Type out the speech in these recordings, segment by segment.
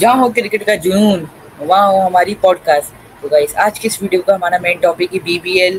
जहाँ हो क्रिकेट का जुनून वहाँ हो हमारी पॉडकास्ट। तो गाइस आज की इस वीडियो का हमारा मेन टॉपिक है बीबीएल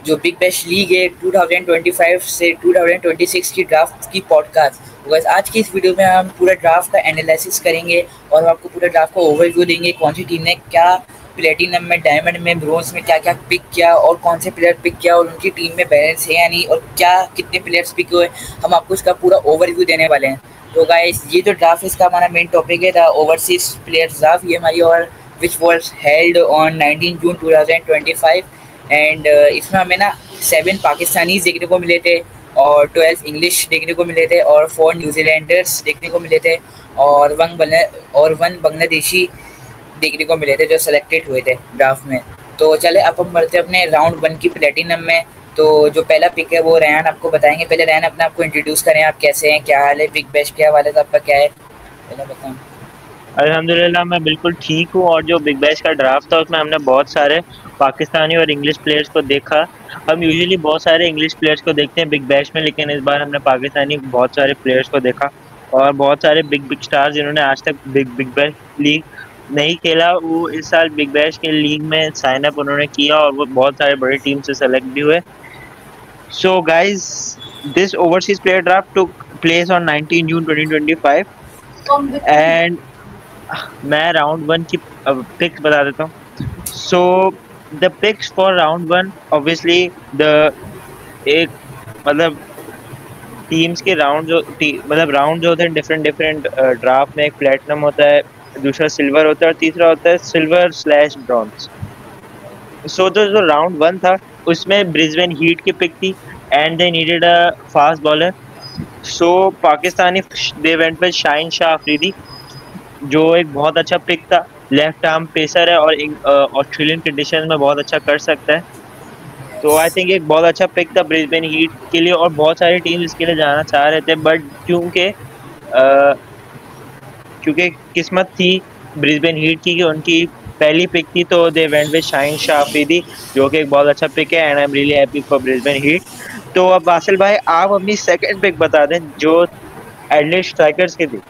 जो बिग बैश लीग है 2025 से 2026 की ड्राफ्ट की पॉडकास्ट। तो गाइस आज की इस वीडियो में हम पूरा ड्राफ्ट का एनालिसिस करेंगे और हम आपको पूरा ड्राफ्ट का ओवरव्यू देंगे, कौन सी टीम ने क्या प्लेटिनम में, डायमंड में, ब्रोंज में क्या क्या पिक किया और कौन से प्लेयर पिक किया और उनकी टीम में बैलेंस है या नहीं और क्या कितने प्लेयर्स पिक हुए, हम आपको इसका पूरा ओवरव्यू देने वाले हैं। तो गाइस ये जो ड्राफ्ट इसका हमारा मेन टॉपिक है द ओवरसीज प्लेयर्स ड्राफ्ट, ये हमारी और which was held on 19 June 2025 and इसमें हमें ना 7 पाकिस्तानीज देखने को मिले थे और 12 इंग्लिश देखने को मिले थे और 4 न्यूजीलैंडर्स देखने को मिले थे और 1 बांग्लादेशी देखने को मिले थे जो सेलेक्टेड हुए थे ड्राफ्ट में। तो चले अब हम बढ़ते अपने राउंड 1 की प्लेटिनम में। तो जो पहला पिक है वो रेहान आपको बताएंगे। पहले रेहान अपना आपको इंट्रोड्यूस करें, आप कैसे हैं, क्या हाल है, बिग बैश के हवाले से आपका क्या है, पहले बताएं। अल्हम्दुलिल्लाह मैं बिल्कुल ठीक हूँ। और जो बिग बैश का ड्राफ्ट था उसमें हमने बहुत सारे पाकिस्तानी और इंग्लिश प्लेयर्स को देखा। हम यूजुअली बहुत सारे इंग्लिश प्लेयर्स को देखते हैं बिग बैश में, लेकिन इस बार हमने पाकिस्तानी बहुत सारे प्लेयर्स को देखा और बहुत सारे बिग बिग स्टार्स जिन्होंने आज तक बिग बैश लीग नहीं खेला, वो इस साल बिग बैश के लीग में साइन अप उन्होंने किया और वो बहुत सारे बड़ी टीम से सेलेक्ट भी हुए। So guys, this overseas player draft took place on 19 June 2025 and मैं राउंड 1 की पिक्स बता देता हूँ। So the picks for round 1 obviously the एक मतलब टीम्स के राउंड राउंड जो होते हैं डिफरेंट डिफरेंट ड्राफ्ट में, एक प्लेटिनम होता है, दूसरा सिल्वर होता है और तीसरा होता है सिल्वर स्लैश ब्रॉन्ज। सो जो राउंड 1 था उसमें ब्रिस्बेन हीट की पिक थी and they needed a fast bowler. So Pakistani they went with Shaheen Shah Afridi जो एक बहुत अच्छा पिक था। लेफ्ट आर्म पेसर है और ऑस्ट्रेलियन कंडीशन में बहुत अच्छा कर सकता है। तो आई थिंक एक बहुत अच्छा पिक था ब्रिस्बेन हीट के लिए और बहुत सारी टीम इसके लिए जाना चाह रहे थे, बट क्योंकि किस्मत थी ब्रिस्बेन हीट की कि उनकी पहली पिक थी, तो दे वेंट विद शाहीन शाह अफरीदी जो कि एक बहुत अच्छा पिक है and I am really happy for Brisbane heat. तो अब वासिल भाई आप अपनी सेकंड पिक बता दें जो एडिलेड स्ट्राइकर्स की थी।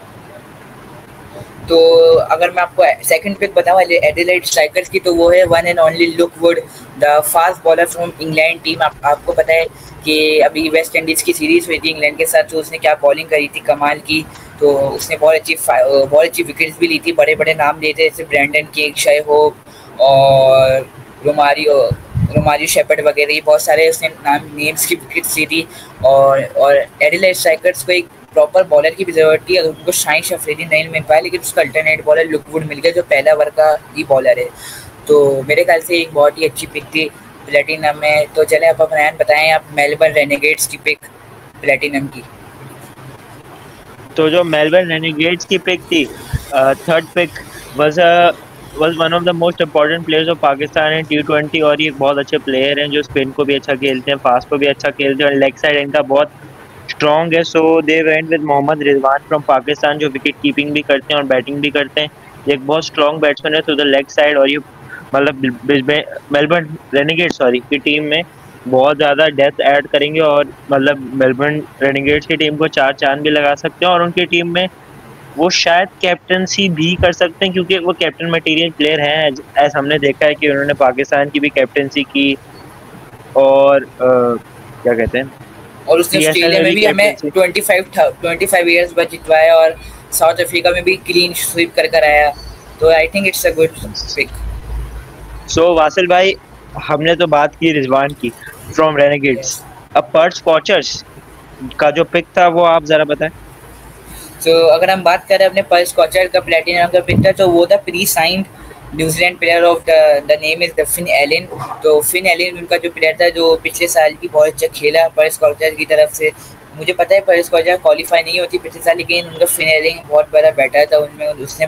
तो अगर मैं आपको सेकंड पिक बताऊँ एडिलेड स्ट्राइकर्स की, तो वो है one and only look would, the fast bowler from England team. आपको पता है कि अभी वेस्ट इंडीज़ की सीरीज़ हुई थी इंग्लैंड के साथ, तो उसने क्या बॉलिंग करी थी कमाल की। तो उसने बहुत अच्छी विकेट्स भी ली थी, बड़े बड़े नाम लिए थे जैसे ब्रैंडन किंग, शय होप और रोमारियो शेपर्ड वगैरह, ये बहुत सारे उसने नेम्स की विकेट्स ली थी। और एडिलेड स्ट्राइकर्स को एक प्रॉपर बॉलर की भी जरूरत थी, अगर उनको शाहीन शाह अफरीदी नहीं मिल पाया, लेकिन उसका अल्टरनेट बॉलर लुकवुड मिल गया जो पहला ओवर का ही बॉलर है। तो मेरे ख्याल से एक बहुत ही अच्छी पिक थी प्लेटिनम में। तो चले आप रेहान बताएं आप मेलबर्न रेनेगेड्स की पिक प्लेटिनम की। तो जो मेलबर्न रेनेगेड्स की पिक थी, third pick was one of the most important players of Pakistan in T20 और ये बहुत अच्छे प्लेयर हैं जो स्पिन को भी अच्छा खेलते हैं, फास्ट को भी अच्छा खेलते हैं और लेग साइड इनका बहुत स्ट्रॉन्ग है। So they went with Mohammad Rizwan from Pakistan जो विकेट कीपिंग भी करते हैं और बैटिंग भी करते हैं। ये एक बहुत स्ट्रॉन्ग बैट्समैन है थ्रू द लेग साइड और ये मेलबर्न रेनेगेड्स की टीम में बहुत ज़्यादा डेप्थ ऐड करेंगे और मेलबर्न रेनेगेड्स की टीम को 4 चांद भी लगा सकते हैं और उनकी टीम में वो शायद कैप्टनसी भी कर सकते हैं क्योंकि वो कैप्टन मटेरियल प्लेयर हैं। ऐसा हमने देखा है कि उन्होंने पाकिस्तान की भी कैप्टनसी की और क्या कहते हैं, और उसने ऑस्ट्रेलिया में भी हमें 25 इयर्स बाद जितवाया और साउथ अफ्रीका में भी क्लीन स्वीप कर आया। तो I think it's a good pick. So Wasil भाई, हमने तो बात की रिजवान की फ्रॉम रेनेगेड्स, अब पर्थ स्कॉचर्स का जो पिक था वो आप ज़रा बताएं। तो अगर हम बात करें अपने पर्थ स्कॉचर का प्लेटिनम का पिक था, तो वो था pre signed New Zealand player of the name is the Finn Allen. तो फिन एलन उनका जो प्लेयर था जो पिछले साल की बहुत अच्छा खेला पर्थ स्कॉचर की तरफ से। मुझे पता है पर्थ स्कॉचर क्वालिफाई नहीं होती पिछले साल, लेकिन उनका फिन एलन बहुत बड़ा बैटर था उनमें। उसने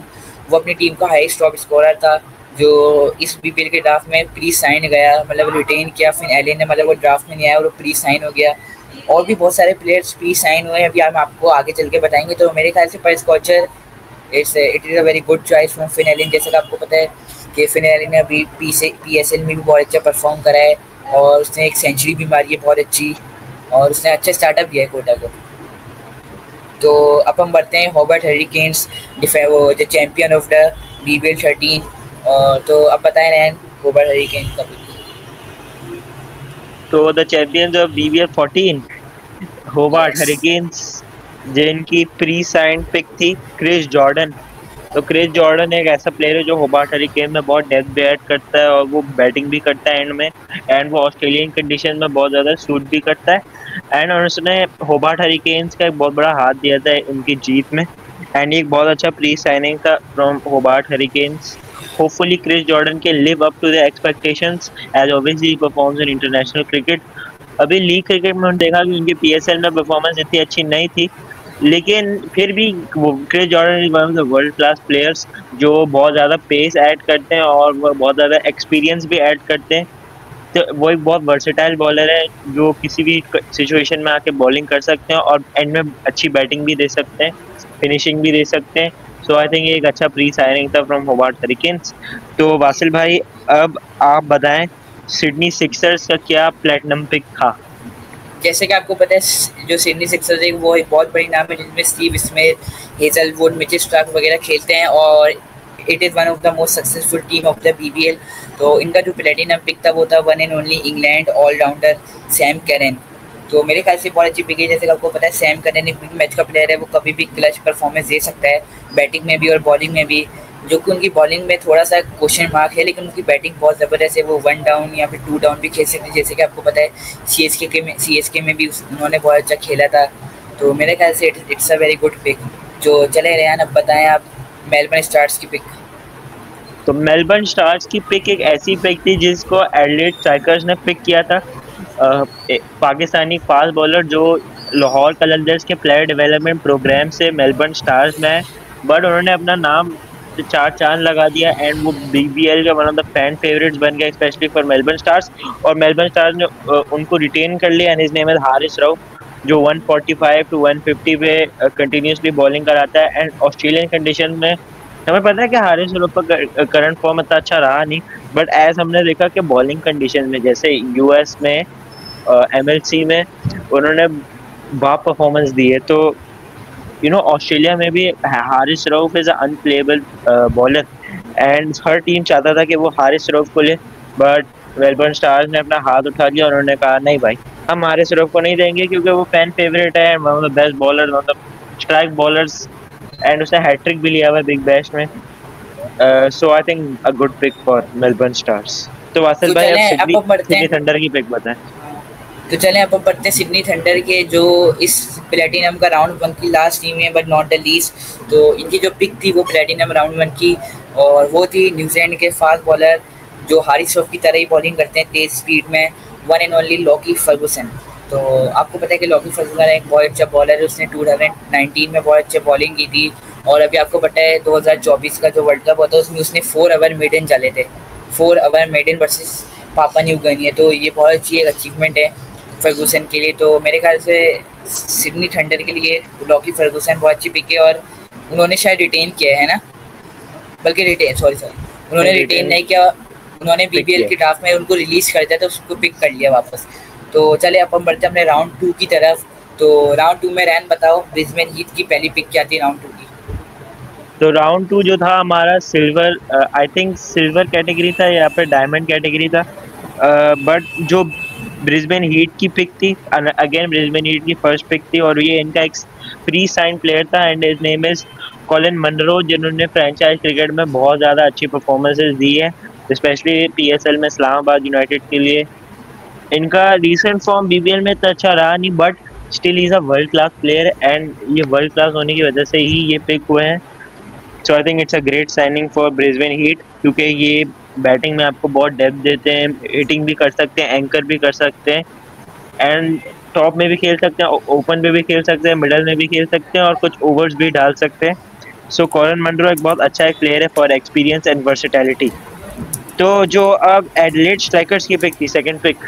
वो अपनी टीम का हाईएस्ट टॉप स्कोरर था जो इस बीपीएल के ड्राफ्ट में प्री साइन गया, मतलब रिटेन किया फिन एलन ने, मतलब वो ड्राफ्ट में नहीं आया और वो प्री साइन हो गया। और भी बहुत सारे प्लेयर्स प्री साइन हुए हैं, अभी हम आपको आगे चल के बताएंगे। तो मेरे ख्याल से Perth Scorchers it is a very good choice from Finn Allen. जैसे कि आपको पता है कि फिन एलन ने अभी PSL में भी बहुत अच्छा परफॉर्म करा है और उसने एक सेंचुरी भी मारी है बहुत अच्छी, और उसने अच्छा स्टार्टअप किया है कोटा को। तो अब हम बढ़ते हैं हॉबर्ट हरिकेन्स, वो the champion of the BBL 13। तो अब बताएं रैन, हॉबर्ट हरिकेन्स का pick। तो the champions of BBL 14 Hobart yes. Hurricanes, जिनकी प्री साइन पिक थी क्रिस जॉर्डन। तो क्रिस जॉर्डन एक ऐसा प्लेयर है जो होबार्ट हरिकेन में बहुत डेप्थ भी ऐड करता है और वो बैटिंग भी करता है एंड में, एंड वो ऑस्ट्रेलियन कंडीशन में बहुत ज़्यादा सूट भी करता है। एंड उसने होबार्ट हरिकेन्स का एक बहुत बड़ा हाथ दिया था उनकी जीत में, एंड एक बहुत अच्छा प्री साइनिंग था from Hobart Hurricanes. Hopefully Chris Jordan के live up to the expectations as obviously performs in international cricket. अभी लीग क्रिकेट में हमने देखा कि उनकी PSL में परफॉर्मेंस इतनी अच्छी नहीं थी, लेकिन फिर भी वो Chris Jordan is one of the world class players जो बहुत ज़्यादा पेस ऐड करते हैं और वो बहुत ज़्यादा एक्सपीरियंस भी ऐड करते हैं। तो वो एक बहुत वर्सेटाइल बॉलर है जो किसी भी सिचुएशन में आके बॉलिंग कर सकते हैं और एंड में अच्छी बैटिंग भी दे सकते हैं, फिनिशिंग भी दे सकते हैं। सो आई थिंक ये एक अच्छा प्री साइनिंग था फ्रॉम होबार्ट हरिकेन्स। तो वासिल भाई, अब आप बताएं सिडनी सिक्सर्स का क्या प्लेटिनम पिक था? जैसे कि आपको पता है जो सिडनी सिक्सर्स है वो एक बहुत बड़ी नाम है जिनमें Steve Smith, Hazlewood, Mitchell Starc वगैरह खेलते हैं और it is one of the most successful team of the BBL। तो इनका जो प्लेटिनम पिक था वो था one and only England allrounder Sam Curran. तो मेरे ख्याल से बहुत अच्छी पिक है। जैसे कि आपको पता है सैम करन एक बिग मैच का प्लेयर है, वो कभी भी क्लच परफॉर्मेंस दे सकता है, बैटिंग में भी और बॉलिंग में भी। जो कि उनकी बॉलिंग में थोड़ा सा क्वेश्चन मार्क है, लेकिन उनकी बैटिंग बहुत ज़बरदस्त है। वो 1 डाउन या फिर 2 डाउन भी खेल सकते हैं। जैसे कि आपको पता है CSK में भी उन्होंने बहुत अच्छा खेला था। तो मेरे ख्याल से it's a very good pick. जो चले रेहान, अब बताएं आप मेलबर्न स्टार्स की पिक। तो मेलबर्न स्टार्स की पिक एक ऐसी पिक थी जिसको एडिलेड स्ट्राइकर्स ने पिक किया था। पाकिस्तानी फास्ट बॉलर जो लाहौर कलंदर्स के प्लेयर डेवलपमेंट प्रोग्राम से मेलबर्न स्टार्स में है, बट उन्होंने अपना नाम चार चांद लगा दिया एंड वो BBL का one of the fan favourites बन गया, स्पेशली फॉर मेलबर्न स्टार्स। और मेलबर्न स्टार्स ने उनको रिटेन कर लिया and his name is Haris Rauf, जो 145 to 150 पे कंटिन्यूसली बॉलिंग कराता है। एंड ऑस्ट्रेलियन कंडीशन में हमें पता है कि हारिस रऊफ का करंट फॉर्म इतना अच्छा रहा नहीं, बट एज हमने देखा कि बॉलिंग कंडीशन में जैसे US में MLC में उन्होंने बाप परफॉर्मेंस दी है। तो ऑस्ट्रेलिया में भी Haris Rauf is unplayable bowler and her team चाहता था कि वो हारिस रऊफ को ले, बट मेलबर्न स्टार्स ने अपना हाथ उठा लिया। उन्होंने कहा नहीं भाई, हम हारिस रऊफ को नहीं देंगे क्योंकि वो फैन फेवरेट है, one of the best bowler, one of the strike bowlers, and उसने हैट्रिक भी लिया हुआ है बिग बैश में। So I think a good pick for Melbourne Stars. तो वासिल तो भाई, अब चलें अब बढ़ते सिडनी हैं। थंडर की पिक बताएं। तो चलें अब बढ़ते हैं सिडनी थंडर के, जो इस प्लेटिनम का राउंड 1 की लास्ट टीम है, बट नॉट द लीस्ट। तो इनकी जो पिक थी वो प्लेटिनम राउंड 1 की, और वो थी न्यूजीलैंड के फास्ट बॉलर जो हारिस रऊफ की तरह ही बॉलिंग करते हैं तेज स्पीड में, one and only Lockie Ferguson. तो आपको पता है कि लॉकी फर्गुसन एक बहुत अच्छा बॉलर है। उसने 2019 में बहुत अच्छी बॉलिंग की थी, और अभी आपको पता है 2024 का जो वर्ल्ड कप होता है उसमें उसने 4 ओवर मेडन डाले थे, 4 ओवर मेडन वर्सेस पापा न्यू गिनी। तो ये बहुत अच्छी एक अचीवमेंट है फर्गूसन के लिए। तो मेरे ख्याल से सिडनी थंडर के लिए लॉकी फर्गूसन बहुत अच्छी पिक है, और उन्होंने शायद रिटेन किया है ना, बल्कि उन्होंने रिटेन नहीं किया, उन्होंने BBL के ड्राफ्ट में उनको रिलीज कर दिया था, उसको पिक कर लिया वापस। तो चले अब हम बढ़ते हैं अपने राउंड 2 की तरफ। तो राउंड 2 में रैन बताओ ब्रिस्बेन हीट की पहली पिक क्या थी राउंड 2 की? तो राउंड 2 जो था हमारा silver, I think silver category था या फिर डायमंड कैटेगरी था, बट जो ब्रिस्बेन हीट की पिक थी, अगेन ब्रिस्बेन हीट की फर्स्ट पिक थी, और ये इनका एक प्री साइन प्लेयर था and his name is Colin Munro, जिन्होंने फ्रेंचाइज क्रिकेट में बहुत ज़्यादा अच्छी परफॉर्मेंसेज दी है, स्पेशली PSL में इस्लामाबाद यूनाइटेड के लिए। इनका रिसेंट फॉर्म BBL में इतना अच्छा रहा नहीं, but still is a world class player and ये वर्ल्ड क्लास होने की वजह से ही ये पिक हुए हैं। So I think it's a great signing for Brisbane Heat, क्योंकि ये बैटिंग में आपको बहुत डेप्थ देते हैं, हिटिंग भी कर सकते हैं, एंकर भी कर सकते हैं, एंड टॉप में भी खेल सकते हैं, ओपन में भी खेल सकते हैं, मिडल में भी खेल सकते हैं, और कुछ ओवर्स भी डाल सकते हैं। सो कॉलिन मनरो एक बहुत अच्छा एक प्लेयर है फॉर एक्सपीरियंस एंड वर्सेटैलिटी। तो जो अब एडिलेड स्ट्राइकर्स की पिक थी, सेकंड पिक,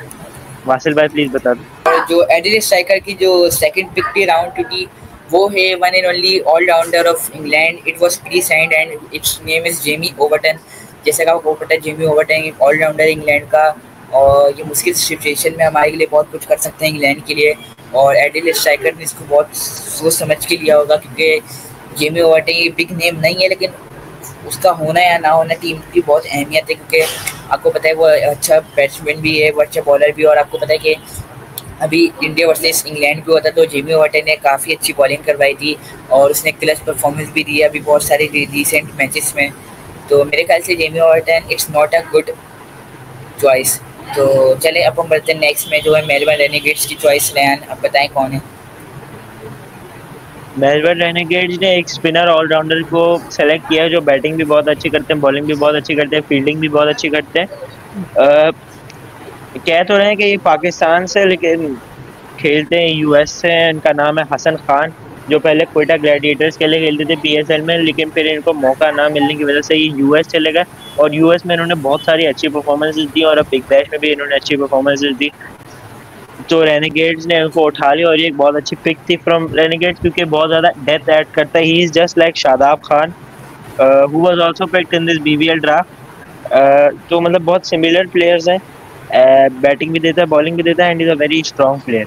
वासिल भाई प्लीज बता दो। जो एडिलेड स्ट्राइकर की जो सेकंड पिक थी राउंड 2 की, वो है one and only allrounder of England. It was pre signed and its name is Jamie Overton. जैसे कि आपको पता है जेमी ओवरटन एक ऑलराउंडर इंग्लैंड का, और ये मुश्किल सिचुएशन में हमारे लिए बहुत कुछ कर सकते हैं इंग्लैंड के लिए। और एडिल स्ट्राइकर ने इसको बहुत सोच समझ के लिया होगा, क्योंकि जेमी वार्टन ये बिग नेम नहीं है, लेकिन उसका होना या ना होना टीम की बहुत अहमियत है, क्योंकि आपको पता है वो अच्छा बैट्समैन भी है, वो अच्छा बॉलर भी है। और आपको पता है कि अभी इंडिया वर्सेस इंग्लैंड भी होता तो जेमी वार्टन ने काफ़ी अच्छी बॉलिंग करवाई थी और उसने क्लच परफॉर्मेंस भी दी है अभी बहुत सारे रिसेंट मैचेस में। तो मेरे ख्याल से Jamie Wharton it's not a good choice. तो चले अब हम बढ़ते हैं नेक्स्ट में, जो है मेलबर्न रेनेगेड्स की चॉइस। रेहान, अब बताएं कौन है? मेलबर्न रेनेगेड्स ने एक स्पिनर ऑलराउंडर को सेलेक्ट किया है जो बैटिंग भी बहुत अच्छी करते हैं, बॉलिंग भी बहुत अच्छी करते हैं, फील्डिंग भी बहुत अच्छी करते हैं। कह तो रहे हैं कि ये पाकिस्तान से लेकिन खेलते हैं यूएस से। इनका नाम है हसन खान, जो पहले क्वेटा ग्लैडिएटर्स के लिए खेलते थे पीएसएल में, लेकिन फिर इनको मौका ना मिलने की वजह से ये यूएस चले गए और यूएस में इन्होंने बहुत सारी अच्छी परफॉर्मेंसेज दी और अब बिग बैश में भी इन्होंने अच्छी परफॉर्मेंसेज दी। तो रेनेगेड्स ने उनको उठा लिया और ये एक बहुत अच्छी पिक थी फ्रॉम रेनेगेड्स, क्योंकि बहुत ज़्यादा डेप्थ ऐड करता है। He is just like Shadab Khan who was also picked in this BBL draft. तो मतलब बहुत सिमिलर प्लेयर्स हैं, बैटिंग भी देता है, बॉलिंग भी देता है, and is a very strong player.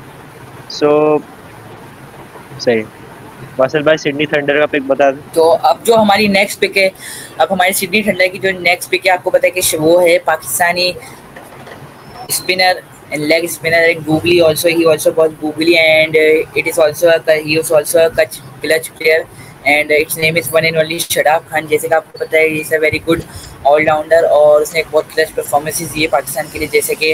So सही। वासिल भाई सिडनी थंडर का पिक बता दें। तो अब जो हमारी नेक्स्ट पिक है, अब हमारी सिडनी थंडर की जो नेक्स्ट पिक है, आपको पता है कि वो है Pakistani spinner and leg spinner like googly also. He also was googly and it is also he was also a clutch player and its name is one and only Shadab Khan. जैसे कि आपको पता है he is a very good allrounder और उसने एक बहुत clutch performances दी है पाकिस्तान के लिए। जैसे कि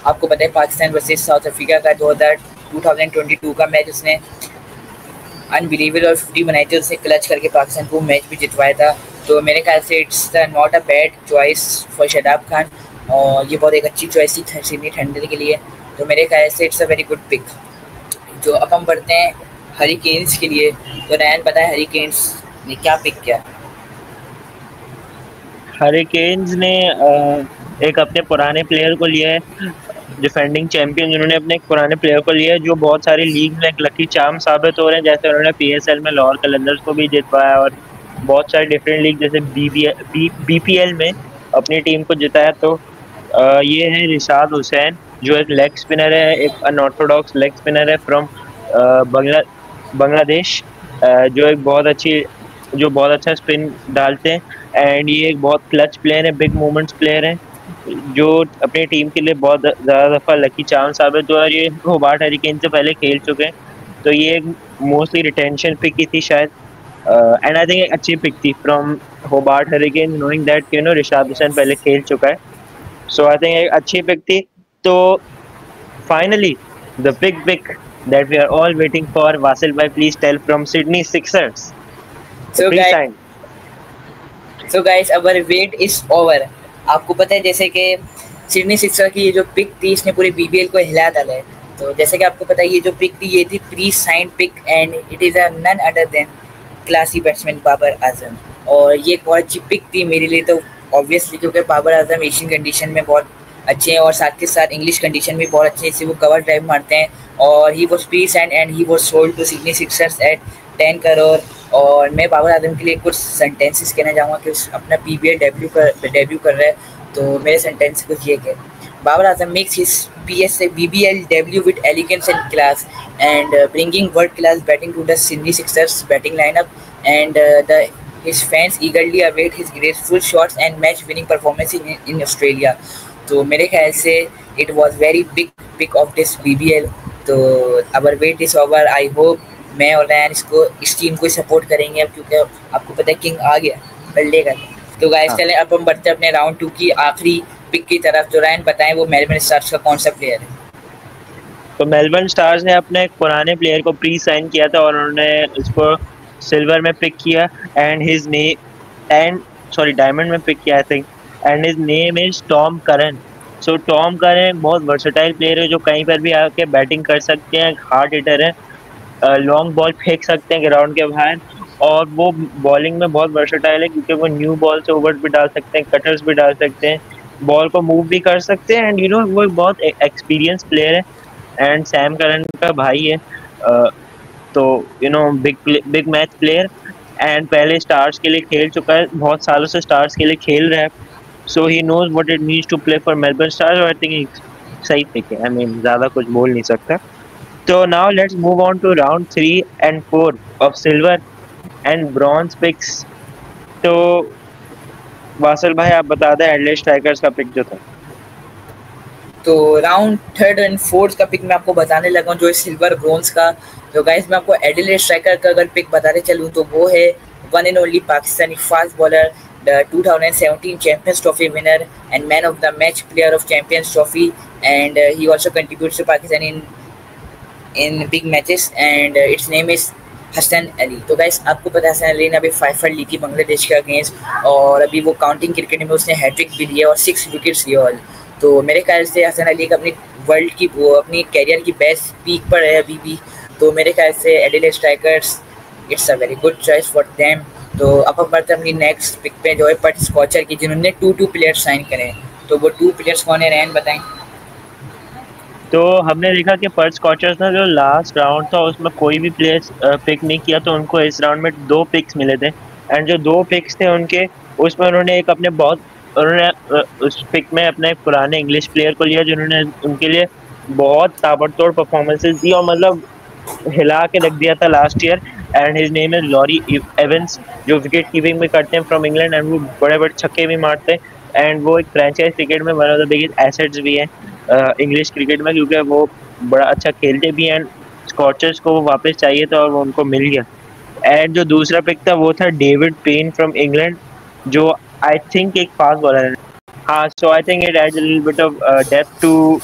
आपको पता है पाकिस्तान वर्सेस साउथ अफ्रीका का 2022 का मैच उसने अनबिलीवेबल और 50 बनाई थी, उसने क्लच करके पाकिस्तान को मैच भी जितवाया था। तो मेरे ख्याल से it's not a bad choice for Shadab Khan और ये बहुत एक अच्छी चॉइस थी सिडनी थंडर के लिए। तो मेरे ख्याल से it's a very good pick. जो अब हम बढ़ते हैं हरिकेन्स के लिए। तो रैन पता है हरिकेन्स ने क्या पिक किया? हरिकेन्स ने एक अपने पुराने प्लेयर को लिया है, डिफेंडिंग चैंपियन, जिन्होंने अपने एक पुराने प्लेयर को लिया है जो बहुत सारी लीग में एक लकी चार्म साबित हो रहे हैं। जैसे उन्होंने पीएसएल में लाहौर कलंदर्स को भी जितवाया और बहुत सारे डिफरेंट लीग जैसे बीपीएल में अपनी टीम को जिताया। तो ये है रिशाद हुसैन, जो एक लेग स्पिनर है, एक अनऑर्थोडॉक्स लेग स्पिनर है फ्रॉम बांग्लादेश, जो बहुत अच्छा स्पिन डालते हैं एंड ये एक बहुत क्लच प्लेयर है, बिग मोमेंट्स प्लेयर है, जो अपनी टीम के लिए बहुत ज़्यादा दफ़ा लकी चांस साबित हुआ। और ये होबार्ट हरिकेन से पहले खेल चुके हैं, तो ये एक मोस्टली रिटेंशन पिक की थी शायद। एंड आई थिंक एक अच्छी पिक थी from Hobart hurricane, knowing that Rishad Hussain पहले खेल चुका है। सो आई थिंक एक अच्छी पिक थी। तो finally the big pick that we are all waiting for. Vasil bhai, please tell from Sydney Sixers. So guys, our wait is over. आपको पता है जैसे कि सिडनी सिक्सर की ये जो पिक थी इसने पूरे बीबीएल को हिला डाला है। तो जैसे कि आपको पता है ये जो पिक थी ये थी pre sign pick and it is a none other than classy batsman Babar Azam. और ये एक बहुत अच्छी पिक थी मेरे लिए तो ऑब्वियसली, क्योंकि बाबर आजम एशियन कंडीशन में बहुत अच्छे हैं और साथ के साथ इंग्लिश कंडीशन में बहुत अच्छे से वो कवर ड्राइव मारते हैं। और he was pre sign and he was sold to Sydney Sixers at 10 crore. और मैं बाबर आजम के लिए कुछ सेंटेंसेस कहना चाहूँगा कि अपना पीबीएल डेब्यू कर रहा है। तो मेरे सेंटेंस कुछ ये कि Babar Azam makes his BBL debut with elegance and class and bringing world class batting to the Sydney Sixers batting lineup and his fans eagerly await his graceful shots and match winning performance in Australia. तो मेरे ख्याल से it was very big pick of this BBL. तो our wait is over. I hope मैं और रैन इस team को support करेंगे अब, क्योंकि आपको पता है किंग आ गया बल्ले का। तो गाइस चलें अब हम बढ़ते हैं अपने राउंड 2 की आखिरी पिक की तरफ। तो रैन बताएं वो मेलबर्न स्टार्स का कौन सा प्लेयर है? तो मेलबर्न स्टार्स ने अपने एक पुराने प्लेयर को प्री साइन किया था और उन्होंने इसको सिल्वर में पिक किया डायमंड में पिक किया I think, and his name is Tom Curran. So Tom Curran बहुत वर्सेटाइल प्लेयर है जो कहीं पर भी आके बैटिंग कर सकते हैं, हार्ड हिटर है, लॉन्ग बॉल फेंक सकते हैं ग्राउंड के बाहर, और वो बॉलिंग में बहुत वर्सेटाइल है क्योंकि वो न्यू बॉल से ओवर्स भी डाल सकते हैं, कटर्स भी डाल सकते हैं, बॉल को मूव भी कर सकते हैं, एंड वो बहुत एक्सपीरियंस प्लेयर है एंड सैम करन का भाई है। तो बिग मैच प्लेयर एंड पहले स्टार्स के लिए खेल चुका है, बहुत सालों से स्टार्स के लिए खेल रहा है। So he knows what it means to play for Melbourne Stars. I think सही पिक है, ज़्यादा कुछ बोल नहीं सकता। So now let's move on to round 3 and 4 of silver and bronze picks. तो वासल भाई आप बता दें एडलेड स्ट्राइकर्स का पिक जो था। तो राउंड थर्ड एंड फोर्थ का पिक मैं आपको बताने लगा हूँ, जो है सिल्वर ब्रोंज का। तो गाइस मैं आपको एडिलेड स्ट्राइकर का अगर पिक बताने चलूँ तो वो है one and only Pakistani fast bowler, the 2017 Champions Trophy winner and man of the match player of Champions Trophy, and he also contributes to Pakistan in big matches, and its name is Hasan Ali. तो guys आपको पता है हसन अली ने अभी 5 ली थी बांग्लादेश के against, और अभी वो काउंटिंग क्रिकेट में उसने हैट्रिक भी लिया और 6 विकेट्स लिए ऑल। तो मेरे ख्याल से हसन अली का अपनी वर्ल्ड की वो अपनी कैरियर की बेस्ट पीक पर है अभी भी। तो मेरे ख्याल से Adelaide strikers it's a very good choice for them. तो अब हम बढ़ते हैं अपनी नेक्स्ट पिक पे, जो है पर्थ स्कॉचर की, जिन्होंने 2 प्लेयर्स साइन करे। तो वो 2 प्लेयर्स कौन है, रैन बताएं। तो हमने देखा कि पर्थ स्कॉचर्स ने जो लास्ट राउंड था उसमें कोई भी प्लेयर्स पिक नहीं किया, तो उनको इस राउंड में 2 पिक्स मिले थे। एंड जो 2 पिक्स थे उनके, उसमें उन्होंने एक अपने उन्होंने उस पिक में अपने पुराने इंग्लिश प्लेयर को लिया जिन्होंने उनके लिए बहुत ताबड़तोड़ परफॉर्मेंसेस दी और मतलब हिला के रख दिया था last year. And his name is Lawrie Evans, जो विकेट कीपिंग भी करते हैं फ्रॉम इंग्लैंड, एंड वो बड़े बड़े छक्के भी मारते हैं। एंड वो एक फ्रेंचाइज क्रिकेट में one of the biggest assets भी हैं इंग्लिश क्रिकेट में, क्योंकि वो बड़ा अच्छा खेलते भी हैं। स्कॉचर्स को वो वापस चाहिए था और वो उनको मिल गया। एंड जो दूसरा पिक था वो था डेविड पेन फ्रॉम इंग्लैंड, जो आई थिंक एक फास्ट बॉलर है। हाँ, so I think it adds a little bit of depth to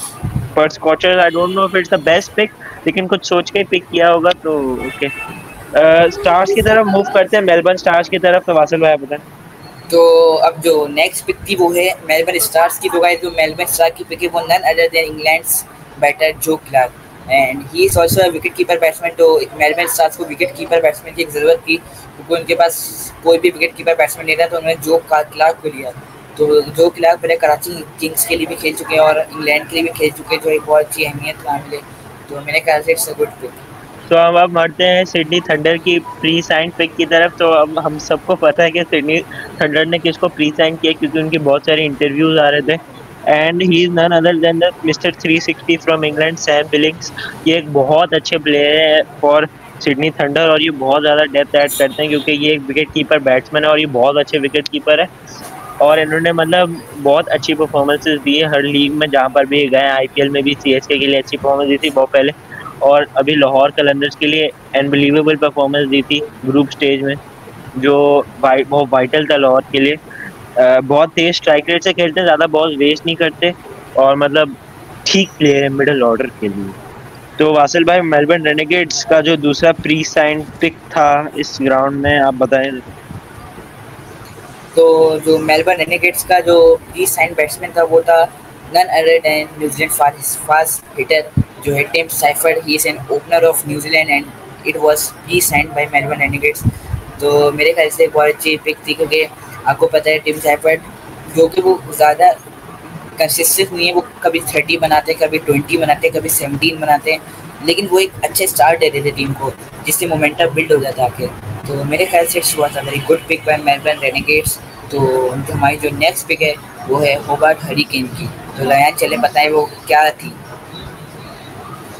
Perth Scorchers. I don't know if it's the best pick, लेकिन कुछ सोच के पिक किया होगा। तो ओके, स्टार्स की तरफ मूव करते हैं, मेलबर्न स्टार्स की तरफ। तो वासिल भाई बताएं। तो अब जो नेक्स्ट पिक थी वो है मेलबर्न स्टार्स की। तो गाइस जो मेलबर्न स्टार की पिक है वो none other than England's batter Joe Clarke, and he is also a wicket keeper batsman. तो मेलबर्न स्टार्स को विकेट कीपर बैट्समैन की एक ज़रूरत थी, क्योंकि उनके पास कोई भी विकेट कीपर बैट्समैन नहीं था, तो उन्होंने जो क्लार्क को लिया। तो जो क्लार्क पहले कराची किंग्स के लिए भी खेल चुके हैं और इंग्लैंड के लिए भी खेल चुके हैं, जो एक बहुत अच्छी अहमियत का मिले। तो मेरे ख्याल से इट्स अ गुड पिक। तो अब बढ़ते हैं सिडनी थंडर की प्री साइन पिक की तरफ। तो अब हम सबको पता है कि सिडनी थंडर ने किसको प्री साइन किया, क्योंकि उनके बहुत सारे इंटरव्यूज आ रहे थे। And he is none other than the mister 360 from England, Sam Billings. ये एक बहुत अच्छे प्लेयर है फॉर सिडनी थंडर, और ये बहुत ज़्यादा डेप्थ ऐड करते हैं, क्योंकि ये एक विकेट कीपर बैट्समैन है और ये बहुत अच्छे विकेट कीपर है। और इन्होंने मतलब बहुत अच्छी परफॉर्मेंसेज दी है हर लीग में जहाँ पर भी गए। आईपीएल में भी सीएसके के लिए अच्छी परफॉर्मेंस दी थी बहुत पहले, और अभी लाहौर कलंदर्स के लिए अनबिलीवेबल परफॉर्मेंस दी थी ग्रुप स्टेज में, जो बहुत वाइटल था लाहौर के लिए। बहुत तेज स्ट्राइक रेट से खेलते हैं, ज़्यादा बॉल वेस्ट नहीं करते, और मतलब ठीक प्लेयर है मिडिल ऑर्डर के लिए। तो वासिल भाई, मेलबर्न रेनेगेड्स का जो दूसरा प्री साइन पिक था इस ग्राउंड में, आप बताएं। तो जो मेलबर्न रेनेगेड्स का जो प्री साइन बैट्समैन था वो था none other then New Zealand fast heater, जो है Tim ciphered. He is an opener of New Zealand and it was pre signed by Melbourne Renegades. तो मेरे ख्याल से बहुत अच्छी पिक थी, क्योंकि आपको पता है टिम साइफर्ड जो कि वो ज़्यादा कंसिस्टेंट नहीं है, वो कभी 30 बनाते हैं, कभी 20 बनाते हैं, कभी 17 बनाते हैं, लेकिन वो एक अच्छे स्टार्ट दे देते टीम को, जिससे मोमेंटम बिल्ड हो जाता है आके। तो मेरे ख्याल से it's was a very good pick by Melbourne Renegades. तो हमारी जो नेक्स्ट पिक है वो है होबार्ट हरिकेन की। तो लयान चले बताएं वो क्या थी।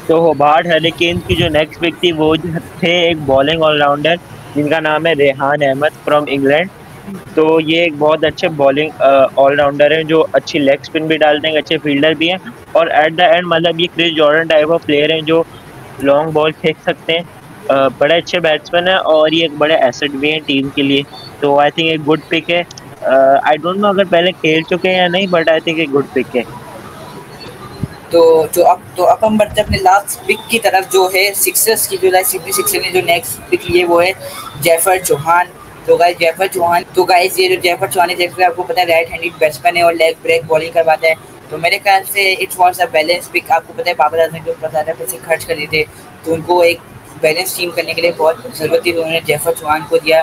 तो होबार्ट हरिकेन्स की जो नेक्स्ट पिक थी वो थे एक बॉलिंग ऑलराउंडर जिनका नाम है रेहान अहमद फ्रॉम इंग्लैंड। तो ये एक बहुत अच्छे बॉलिंग ऑलराउंडर हैं, जो अच्छी लेग स्पिन भी डालते हैं, अच्छे फील्डर भी हैं, और एट द एंड मतलब ये Chris Jordan type of player हैं जो लॉन्ग बॉल फेंक सकते हैं। बड़े अच्छे बैट्समैन है और ये एक बड़े एसेट भी हैं टीम के लिए। तो आई थिंक एक गुड पिक है। आई डोंट नो अगर पहले खेल चुके हैं या नहीं, बट आई थिंक एक गुड पिक है। तो अब हम बढ़ते हैं अपने लास्ट पिक की तरफ, जो है सिक्सर्स की। जो सिडनी सिक्सर्स ने जो नेक्स्ट पिक लिए वो है जैफर चौहान। तो गाइस जैफर चौहान, ये जो जैफर चौहान है, आपको पता है राइट हैंडेड बैट्समैन है और लेग ब्रेक बॉलिंग करवाता है। तो मेरे ख्याल से it's was a balance pick. आपको पता है बाबर आजम के ऊपर ज़्यादा पैसे खर्च कर दिए थे, तो उनको एक बैलेंस टीम करने के लिए बहुत ज़रूरत थी, तो उन्होंने जैफर चौहान को दिया।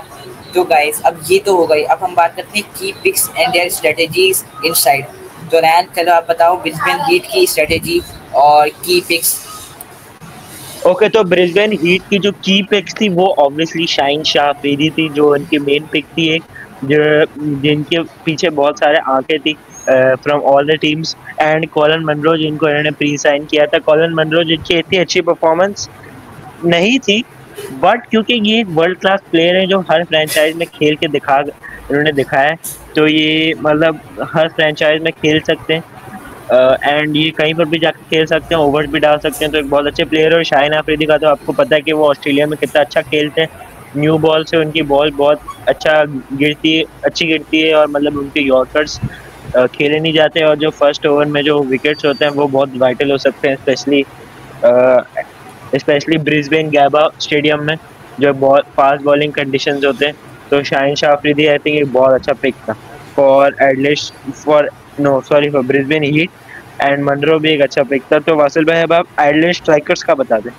तो गाइस अब ये तो हो गई, अब हम बात करते हैं की picks and their strategies inside. तो रैन चलो आप बताओ ब्रिस्बेन हीट की स्ट्रेटेजी और की पिक्स। ओके, तो ब्रिस्बेन हीट की जो की पिक्स थी वो ऑब्वियसली शाहीन शाह अफरीदी थी, जो उनकी मेन पिक थी, एक जो जिनके पीछे बहुत सारे आंखें थी from all the teams. And Colin Munro, जिनको इन्होंने प्री साइन किया था। कॉलन मनरो जिनकी इतनी अच्छी परफॉर्मेंस नहीं थी, बट क्योंकि ये एक वर्ल्ड क्लास प्लेयर है जो हर फ्रेंचाइज में खेल के इन्होंने दिखाया है, तो ये मतलब हर फ्रेंचाइज में खेल सकते हैं एंड ये कहीं पर भी जाकर खेल सकते हैं, ओवर्स भी डाल सकते हैं। तो एक बहुत अच्छे प्लेयर है। और शाहिन अफरीदी का तो आपको पता है कि वो ऑस्ट्रेलिया में कितना अच्छा खेलते हैं। न्यू बॉल से उनकी बॉल बहुत अच्छी गिरती है और मतलब उनके यॉर्कर्स खेले नहीं जाते, और जो फर्स्ट ओवर में जो विकेट्स होते हैं वो बहुत वाइटल हो सकते हैं, स्पेशली ब्रिस्बेन गैबा स्टेडियम में जो बहुत फास्ट बॉलिंग कंडीशंस होते हैं। तो शाहिन शाह अफरीदी आई थिंक एक बहुत अच्छा पिक था for Brisbane Heat, and Munro भी एक अच्छा पिक था। तो वासिल भाई अब आप एडलेड स्ट्राइकर्स का बता दें।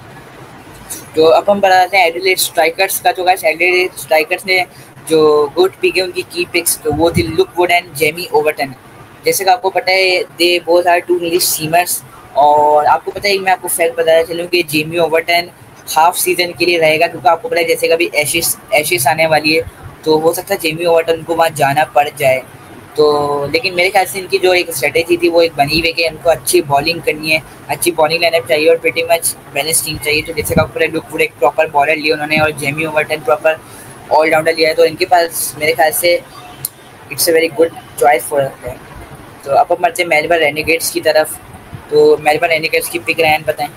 तो अब हम बताते हैं एडिलेड स्ट्राइकर्स का। तो गाइस एडिलेड स्ट्राइकर्स ने जो गुड पिक है उनकी की पिक्स, तो वो थी Luke Wood and Jamie Overton. जैसे कि आपको पता है they both are two English seamers, और आपको पता है मैं आपको फैक्ट बताया चलूँ कि जेमी ओवरटन हाफ सीजन के लिए रहेगा, क्योंकि आपको पता है जैसे कभी एशिस आने वाली है, तो हो सकता है जेमी ओवरटन को वहाँ जाना पड़ जाए। तो लेकिन मेरे ख्याल से इनकी जो एक स्ट्रेटेजी थी वो एक बनी हुई कि इनको अच्छी बॉलिंग करनी है, अच्छी बॉलिंग लाइनअप चाहिए और प्रीटी मच बैलेंस टीम चाहिए। तो जैसे आपको पता है लुक वुड एक प्रॉपर बॉलर लिया उन्होंने और जेमी ओवरटन प्रॉपर ऑलराउंडर लिया है, तो इनके पास मेरे ख्याल से it's a very good choice for है। तो अब हम बढ़ते हैं मेलबर्न रेनेगेड्स की तरफ। तो मेलबर्न रेनेगेड्स की पिक रैन बताएं,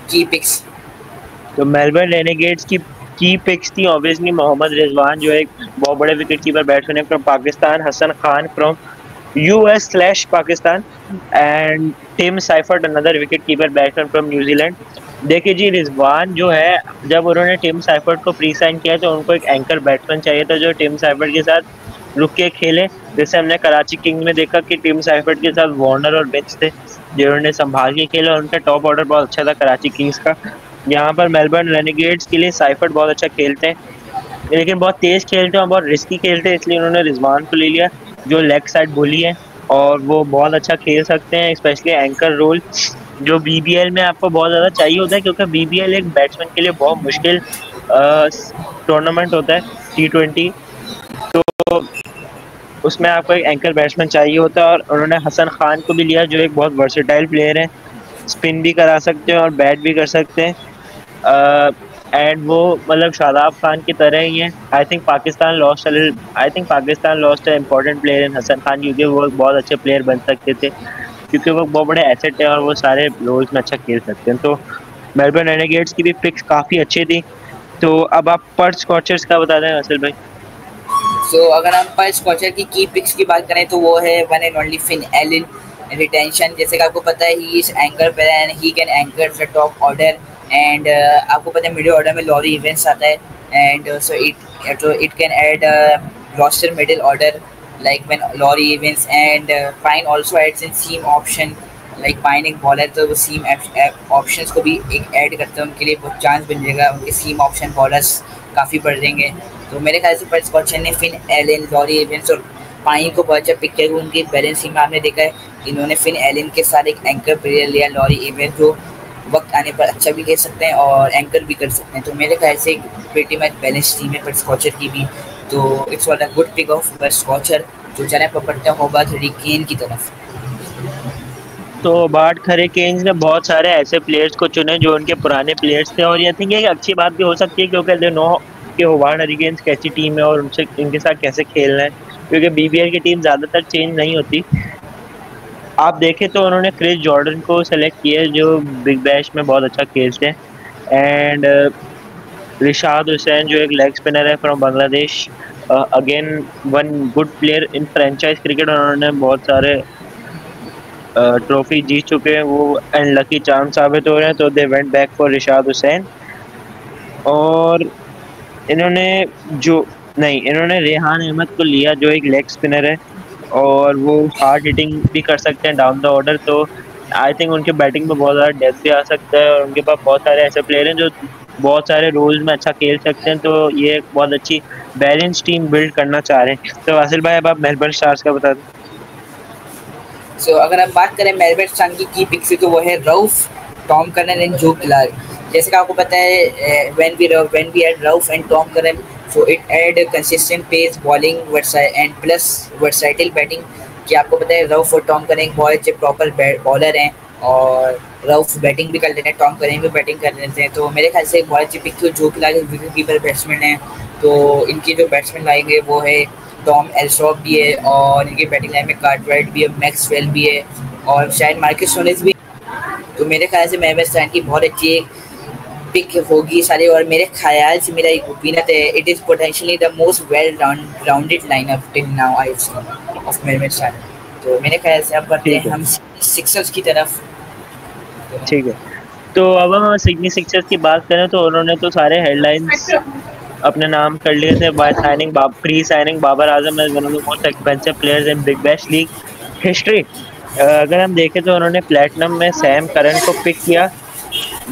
की पिक्स। तो मेलबर्न रेनेगेड्स की पिक्स थी ऑब्वियसली मोहम्मद रिजवान, जो एक बहुत बड़े विकेट कीपर बैट्समैन है फ्रॉम पाकिस्तान, हसन खान फ्रॉम US/पाकिस्तान, and Tim Seifert another wicket keeper batsman from New Zealand. देखिए जी, रिजवान जो है, जब उन्होंने टिम साइफर्ट को प्री साइन किया तो उनको एक एंकर बैट्समैन चाहिए था जो टिम साइफर्ट के साथ रुक के खेले। जैसे हमने कराची किंग्स में देखा कि टिम साइफर्ट के साथ वार्नर और बिच थे जिन्होंने संभाल के खेला, उनका टॉप ऑर्डर बहुत अच्छा था कराची किंग्स का। यहाँ पर मेलबर्न रेनेगेड्स के लिए साइफर्ट बहुत अच्छा खेलते हैं, लेकिन बहुत तेज खेलते हैं और बहुत रिस्की खेलते हैं, इसलिए उन्होंने रिजवान को ले लिया जो लेग साइड बोली है और वो बहुत अच्छा खेल सकते हैं, स्पेशली एंकर रोल जो BBL में आपको बहुत ज़्यादा चाहिए होता है, क्योंकि BBL एक बैट्समैन के लिए बहुत मुश्किल टूर्नामेंट होता है T20। तो उसमें आपको एक एंकर बैट्समैन चाहिए होता है, और उन्होंने हसन खान को भी लिया जो एक बहुत वर्सेटाइल प्लेयर है, स्पिन भी करा सकते हैं और बैट भी कर सकते हैं, एंड वो मतलब शादाब खान की तरह ही है। I think Pakistan lost a important player in Hasan Khan, क्योंकि वो बहुत अच्छे प्लेयर बन सकते थे, क्योंकि वो बहुत बड़े एसेट है और वो सारे रोल्स में अच्छा खेल सकते हैं। तो मेलबर्न रेनेगेड्स की भी पिक्स काफ़ी अच्छी थी। तो अब आप पर्थ स्कॉचर्स का बता दें असल भाई। सो अगर हम पर्थ स्कॉचर की पिक्स की बात करें तो वो है one and only Finn Allen. Retention जैसे कि आपको पता है ही इज एंकर पर and he can anchor the top order, and आपको पता है मिडिल ऑर्डर में लॉरी इवेंट्स आता है, and so it can add roster middle order like when Laurie Evans, and Payne also adds in seam option, like Payne एक bowler तो वो सीम options को भी एक ऐड करते हैं, उनके लिए बहुत चांस बन जाएगा, उनके सीम ऑप्शन बॉलर्स काफ़ी बढ़ जाएंगे। तो मेरे ख्याल से पर्थ स्कॉचर ने फिन एलन, लॉरी इवेंट्स और पाइन को बहुत अच्छा पिक किया। उनकी बैलेंसिंग में आपने देखा है इन्होंने फिन एलन के साथ एक एंकर प्लेयर लिया लॉरी इवेंट, जो वक्त आने पर अच्छा भी खेल सकते हैं और एंकर भी कर सकते हैं। तो मेरे ख्याल से प्रीटी मच बैलेंस टीम है पर्थ स्कॉचर की भी। तो it's what a good pick of Perth Scorcher. जो चले पर पड़ते हैं होगा हरिकेन की तरफ। तो बाट हरिकेन्स ने बहुत सारे ऐसे प्लेयर्स को चुने जो उनके पुराने प्लेयर्स थे, और ये थिंक एक अच्छी बात भी हो सकती है क्योंकि दे नो कि होबार्ट हरिकेन्स कैसी टीम है और उनसे इनके साथ कैसे खेलना है, क्योंकि BBL की टीम ज़्यादातर चेंज नहीं होती। आप देखें तो उन्होंने क्रिस जॉर्डन को सेलेक्ट किया जो बिग बैश में बहुत अच्छा खेलते हैं, एंड रिशाद हुसैन जो एक लेग स्पिनर है from Bangladesh, again one good player in franchise cricket, उन्होंने बहुत सारे ट्रॉफी जीत चुके हैं वो, एंड लकी चार्म साबित हो रहे हैं। तो they went back for Rishad Hussain, और इन्होंने रेहान अहमद को लिया जो एक लेग स्पिनर है और वो हार्ड हिटिंग भी कर सकते हैं डाउन द ऑर्डर। तो आई थिंक उनके बैटिंग में बहुत ज़्यादा डेप्थ भी आ सकता है, और उनके पास बहुत सारे ऐसे प्लेयर हैं जो बहुत सारे रोल्स में अच्छा खेल सकते हैं। तो ये एक बहुत अच्छी बैलेंस टीम बिल्ड करना चाह रहे हैं। तो वासिल भाई अब आप मेलबर्न स्टार्स का बता दें। सो अगर हम बात करें मेलबर्न स्टार्स की पिक से तो वो है Rauf, Tom Curran and Joe Clarke. जैसे कि आपको पता है when we had Rauf and Tom Curran, so it add consistent pace bowling and plus versatile batting कि आपको पता है रऊफ और टॉम करेंग बहुत अच्छे प्रॉपर बॉलर हैं और रऊफ बैटिंग भी कर लेते हैं, टॉम करेंग भी बैटिंग कर लेते हैं। तो मेरे ख्याल से एक बहुत अच्छी पिक थी। जो कि विकेट कीपर बैट्समैन है, तो इनके जो बैट्समैन लाएंगे वो है टॉम एल्सॉप भी है और इनके बैटिंग लाइन में कार्टराइट भी है, मैक्सवेल भी है और शायद मार्कस स्टोनिस भी। तो मेरे ख्याल से मेहमद स्टैन की बहुत अच्छी पिक होगी सारे। और मेरे ख्याल से मेरा एक ओपिनियन है, it is potentially the most well rounded lineup till now I have seen of Mehmed stand. तो मेरे ख्याल से अब बढ़ते हैं हम सिक्सर्स की तरफ। ठीक है, तो अब हम सिडनी सिक्सर्स की बात करें तो उन्होंने तो सारे हेडलाइंस अपने नाम कर लिए थे by signing pre signing Babar Azam as one of the most expensive players in Big Bash League history. अगर हम देखें तो उन्होंने प्लेटिनम में सैम करन को पिक किया,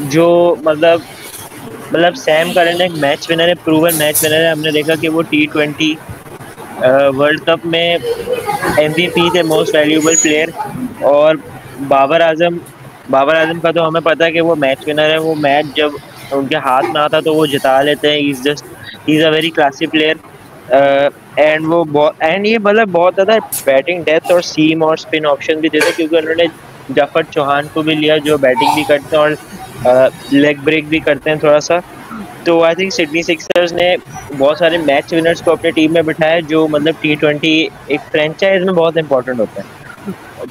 जो मतलब सैम करन एक मैच विनर है, प्रूवन मैच विनर है। हमने देखा कि वो T20 वर्ल्ड कप में MVP थे, मोस्ट वैल्यूएबल प्लेयर। और बाबर आजम का तो हमें पता है कि वो मैच विनर है। वो मैच जब उनके हाथ में आता तो वो जिता लेते हैं। He is a very classy player and ये मतलब बहुत ज़्यादा बैटिंग डेप्थ और सीम और स्पिन ऑप्शन भी देते, क्योंकि उन्होंने जाफर चौहान को भी लिया जो बैटिंग भी करते हैं और लेग ब्रेक भी करते हैं थोड़ा सा। तो आई थिंक सिडनी सिक्सर्स ने बहुत सारे मैच विनर्स को अपने टीम में बिठाया, जो मतलब T20 एक फ्रेंचाइज में बहुत इंपॉर्टेंट होता है।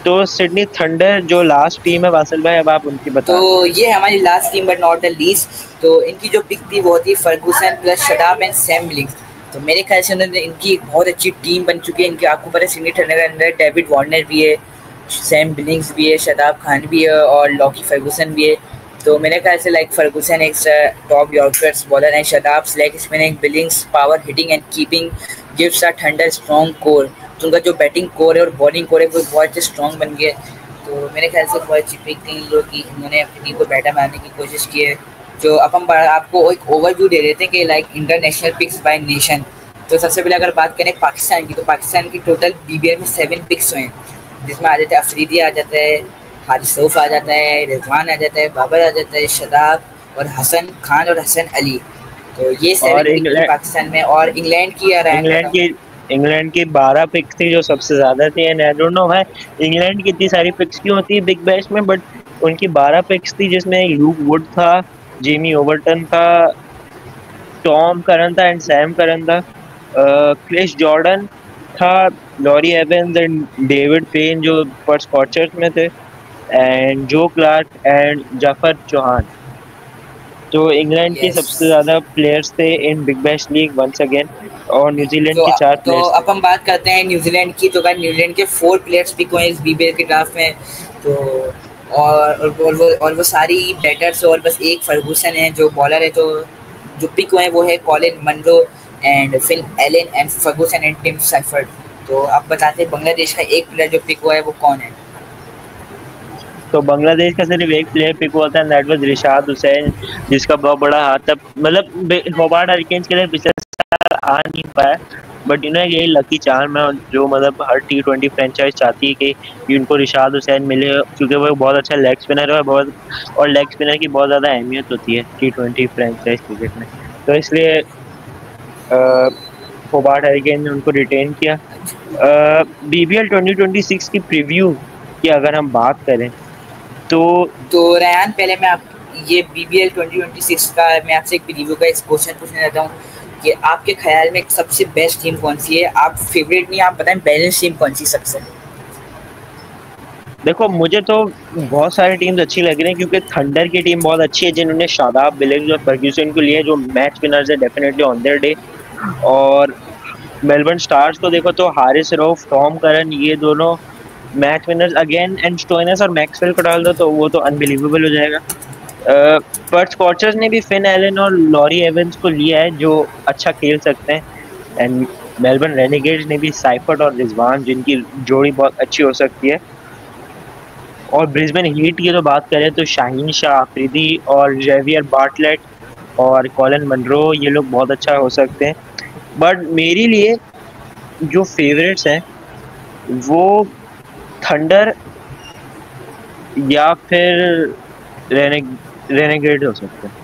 तो सिडनी थंडर जो लास्ट टीम है, वासिल भाई अब आप उनकी बताओ। तो ये हमारी last team but not the least. तो इनकी जो पिक थी वो थी Ferguson plus Shadab and Sam Billings. तो मेरे ख्याल से उन्होंने इनकी बहुत अच्छी टीम बन चुकी है। इनकी आपको पता है सिडनी थंडर के अंदर डेविड वार्नर भी है, सैम बिलिंग्स भी है, शदाब खान भी है और लॉकी फर्गूसन भी है। तो मेरे ख्याल से लाइक फर्गूसन एक टॉप यॉर्कर्स बॉलर है, Shadab leg spinning, Billings power hitting and keeping gives a Thunder strong core. तो उनका जो बैटिंग कोर है और बॉलिंग कोर है वो बहुत अच्छे स्ट्रॉन्ग बन गया। तो मेरे ख्याल से बहुत अच्छी पिक थी जो कि इन्होंने अपनी टीम को बेटर बनाने की कोशिश की है। जो अब हम आपको एक ओवरव्यू दे देते हैं कि like international picks by nation. तो सबसे पहले अगर बात करें पाकिस्तान की, तो पाकिस्तान की टोटल BBL में 7 पिक्स हुए हैं, जिसमें आ जाता है अफरीदी आ जाता है, हारिस रऊफ आ जाता है, रिजवान आ जाता है, बाबर आ जाता है, शदाब और हसन खान और हसन अली। तो ये 7 पिक पाकिस्तान में। और इंग्लैंड की 12 पिक्स थी जो सबसे ज्यादा थी। एंड आई डोंट नो भाई इंग्लैंड की इतनी सारी पिक्स क्यों होती है बिग बैश में, बट उनकी 12 पिक्स थी, जिसमें ल्यूक वुड था, जेमी ओवरटन था, टॉम करन था एंड सैम करन था, क्रिस जॉर्डन था, Laurie Evans and David Payne जो पर स्कॉचर्स में थे, and Joe Clarke and Jafar Chauhan. तो इंग्लैंड के सबसे ज्यादा प्लेयर्स थे in Big Bash League once again. और न्यूजीलैंड के 4 प्लेयर्स। तो अब हम बात करते हैं न्यूजीलैंड की। तो न्यूजीलैंड के 4 प्लेयर्स पिक हुए इस BBL के ड्राफ्ट में। तो और वो सारी बैटर्स और बस एक फर्गूसन है जो बॉलर है। तो जो पिक हुए हैं वो है Colin Munro and Phil Allen and Ferguson and Tim Seifert. तो आप बताते हैं बांग्लादेश का एक प्लेयर जो पिक हुआ है वो कौन है? तो बांग्लादेश का सिर्फ एक प्लेयर पिक हुआ था, दैट वाज रिशाद हुसैन, जिसका बहुत बड़ा हाथ था। मतलब होबार्ट हरिकेन्स के लिए पिछले साल आ नहीं पाया, बट यही लकी चार्म है जो मतलब हर T20 फ्रेंचाइज चाहती है कि उनको रिशाद हुसैन मिले, क्योंकि वो बहुत अच्छा लेग स्पिनर है और लेग स्पिनर की बहुत ज़्यादा अहमियत होती है T20 फ्रेंचाइज क्रिकेट में। तो इसलिए होबार्ट हरिकेन ने उनको रिटेन किया। BBL 2026 की प्रीव्यू की अगर हम बात करें तो रेहान पहले मैं आप ये BBL 2026 का मैं आपसे एक प्रीव्यू का एक क्वेश्चन पूछना चाहता हूँ कि आपके ख्याल में सबसे बेस्ट टीम कौन सी है? आप फेवरेट नहीं, आप बताएं बैलेंस टीम कौन सी सबसे? देखो मुझे तो बहुत सारी टीम्स अच्छी लग रही हैं, क्योंकि थंडर की टीम बहुत अच्छी है जिन्होंने शादाब बिलिंग्स और फर्ग्यूसन को लिए जो मैच विनर्स है डेफिनेटली ऑन देयर डे। और मेलबर्न स्टार्स को देखो तो हारिस रऊफ, टॉम करन, ये दोनों match winners again, and Stoinis और मैक्सवेल को डाल दो तो वो तो अनबिलीवेबल हो जाएगा। पर स्कॉचर्स ने भी फिन एलन और लॉरी एवंस को लिया है जो अच्छा खेल सकते हैं। एंड मेलबर्न रेनेगेड्स ने भी साइफर्ट और रिजवान, जिनकी जोड़ी बहुत अच्छी हो सकती है। और ब्रिस्बेन हीट की तो बात करें तो शाहीन शाह अफरीदी और जेवियर बार्टलेट और कॉलिन मनरो, ये लोग बहुत अच्छा हो सकते हैं। बट मेरे लिए जो फेवरेट्स हैं वो थंडर या फिर रेनेगेड हो सकते हैं।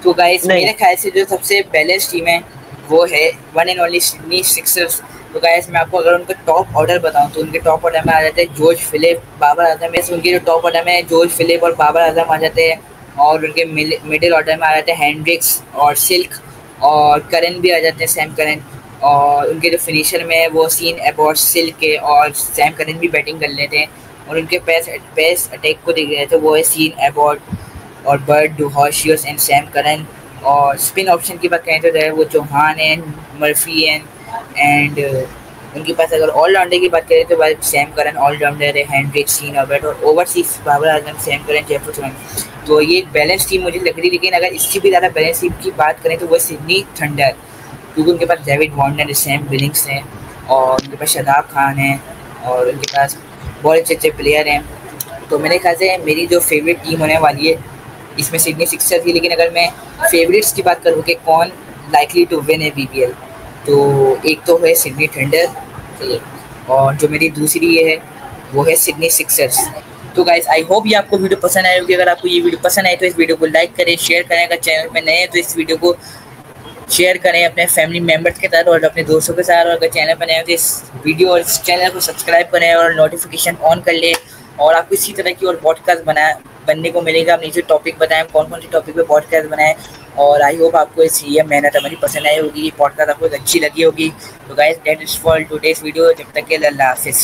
तो गाइस मेरे ख्याल से जो सबसे बैलेंस टीम है वो है one and only Sydney Sixers. तो गाइस मैं आपको अगर उनके टॉप ऑर्डर बताऊं तो उनके टॉप ऑर्डर में आ जाते हैं जॉर्ज फिलिप, बाबर आजम। में से उनके जो टॉप ऑर्डर में जॉर्ज फिलिप और बाबर आजम आ जाते हैं, और उनके मिडिल ऑर्डर में आ जाते हैं हेंड्रिक्स और सिल्क, और करन भी आ जाते हैं, सैम करन। और उनके जो फिनिशर में है वो सीन एबॉट, सिल्क के, और सैम करन भी बैटिंग कर लेते हैं। और उनके पेस अटैक को देख रहे थे वो है सीन एबॉट और बर्ड डुहॉशियस एंड सैम करन। और स्पिन ऑप्शन की बात करें तो वो चौहान एंड मर्फी एंड उनके पास अगर ऑलराउंडर की बात करें तो भाई सैम करन ऑलराउंडर है, हेंड्रिक, सीन ऑर्बिट, और overseas Babar Azam, Sam Curran, Jefferson. तो ये एक बैलेंस टीम मुझे लग रही, लेकिन अगर इससे भी ज़्यादा बैलेंस टीम की बात करें तो वो सिडनी थंडर, क्योंकि उनके पास डेविड वार्नर, सैम बिलिंग्स हैं, और उनके पास शादाब खान है, और उनके पास बहुत अच्छे अच्छे प्लेयर हैं। तो मेरे ख्याल से मेरी जो फेवरेट टीम होने वाली है इसमें सिडनी सिक्सर थी। लेकिन अगर मैं फेवरेट्स की बात करूँ कि कौन लाइकली टू विन है BBL, तो एक तो है सिडनी थंडर, और जो मेरी दूसरी है वो है सिडनी सिक्सर्स। तो गाइस आई होप ये आपको वीडियो पसंद आई होगी। अगर आपको ये वीडियो पसंद आए तो इस वीडियो को लाइक करें, शेयर करें। अगर चैनल पे नए हैं तो इस वीडियो को शेयर करें अपने फैमिली मेम्बर्स के साथ और अपने दोस्तों के साथ। और अगर चैनल पर नए हैं तो इस वीडियो और इस चैनल को सब्सक्राइब करें और नोटिफिकेशन ऑन कर लें। और आपको इसी तरह की और पॉडकास्ट बनने को मिलेगा। आप नीचे टॉपिक बताएं कौन कौन सी टॉपिक पे पॉडकास्ट बनाएं। और आई होप आपको ये मेहनत हमारी पसंद आई होगी, ये पॉडकास्ट आपको अच्छी लगी होगी। तो guys that is for today's video. जब तक के लिए अल्लाह हाफिज़।